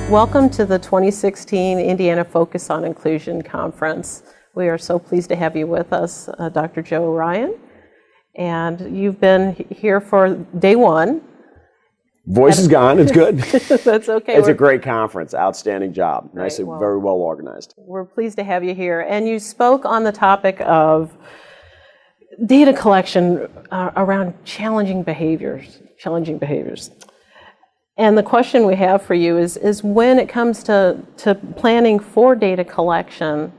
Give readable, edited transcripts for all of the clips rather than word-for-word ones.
Welcome to the 2016 Indiana Focus on Inclusion Conference. We are so pleased to have you with us, Dr. Joe Ryan. And you've been here for day one. Voice is gone. It's good. That's okay. It's a great conference. Outstanding job. Nicely, Right, well, very well organized. We're pleased to have you here. And you spoke on the topic of data collection around challenging behaviors. And the question we have for you is when it comes to planning for data collection,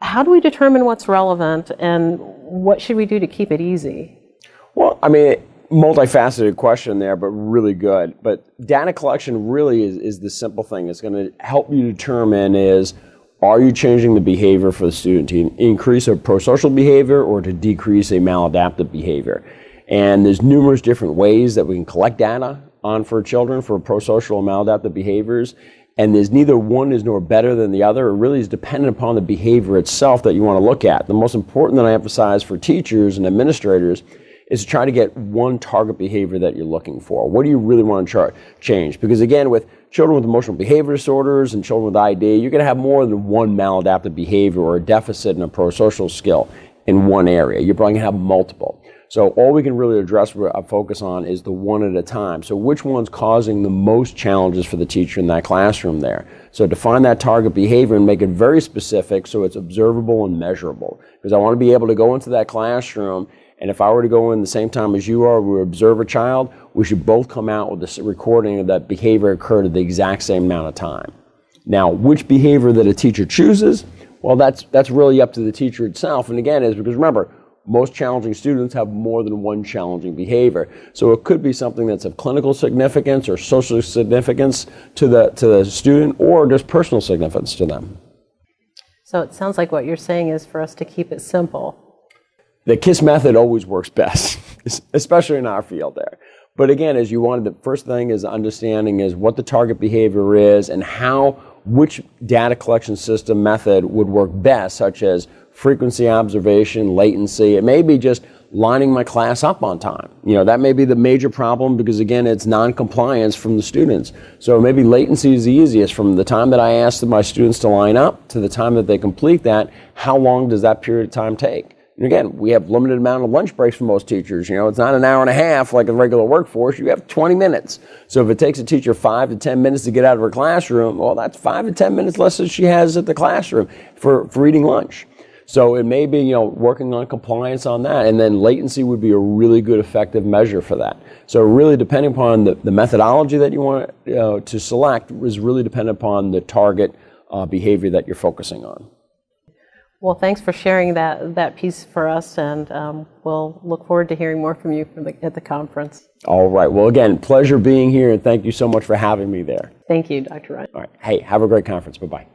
how do we determine what's relevant and what should we do to keep it easy? Well, I mean, multifaceted question there, but really good. But data collection really is the simple thing. It's going to help you determine are you changing the behavior for the student to increase a prosocial behavior or to decrease a maladaptive behavior? And there's numerous different ways that we can collect data on for children for prosocial and maladaptive behaviors. And there's neither one is nor better than the other. It really is dependent upon the behavior itself that you want to look at. The most important that I emphasize for teachers and administrators is to try to get one target behavior that you're looking for. What do you really want to change? Because again, with children with emotional behavior disorders and children with ID, you're going to have more than one maladaptive behavior or a deficit in a prosocial skill in one area. You're probably going to have multiple. So all we can really address, focus on, is the one at a time. So which one's causing the most challenges for the teacher in that classroom there? So define that target behavior and make it very specific so it's observable and measurable. Because I want to be able to go into that classroom, and if I were to go in the same time as you are, we observe a child, we should both come out with this recording of that behavior occurred at the exact same amount of time. Now, which behavior that a teacher chooses, well, that's really up to the teacher itself. And again, is because remember, most challenging students have more than one challenging behavior. So it could be something that's of clinical significance or social significance to the student or just personal significance to them. So it sounds like what you're saying is for us to keep it simple. The KISS method always works best, especially in our field there. But again, as you wanted, the first thing is understanding is what the target behavior is and which data collection system method would work best, such as frequency observation, latency. It may be just lining my class up on time. That may be the major problem because, again, it's non-compliance from the students. So maybe latency is the easiest. From the time that I ask my students to line up to the time that they complete that, how long does that period of time take? And again, we have limited amount of lunch breaks for most teachers. It's not an hour and a half like a regular workforce. You have 20 minutes. So if it takes a teacher 5 to 10 minutes to get out of her classroom, well, that's 5 to 10 minutes less than she has at the classroom for eating lunch. So it may be, working on compliance on that. And then latency would be a really good effective measure for that. So really depending upon the methodology that you want to select is really dependent upon the target behavior that you're focusing on. Well, thanks for sharing that piece for us, and we'll look forward to hearing more from you at the conference. All right. Well, again, pleasure being here, and thank you so much for having me there. Thank you, Dr. Ryan. All right. Hey, have a great conference. Bye-bye.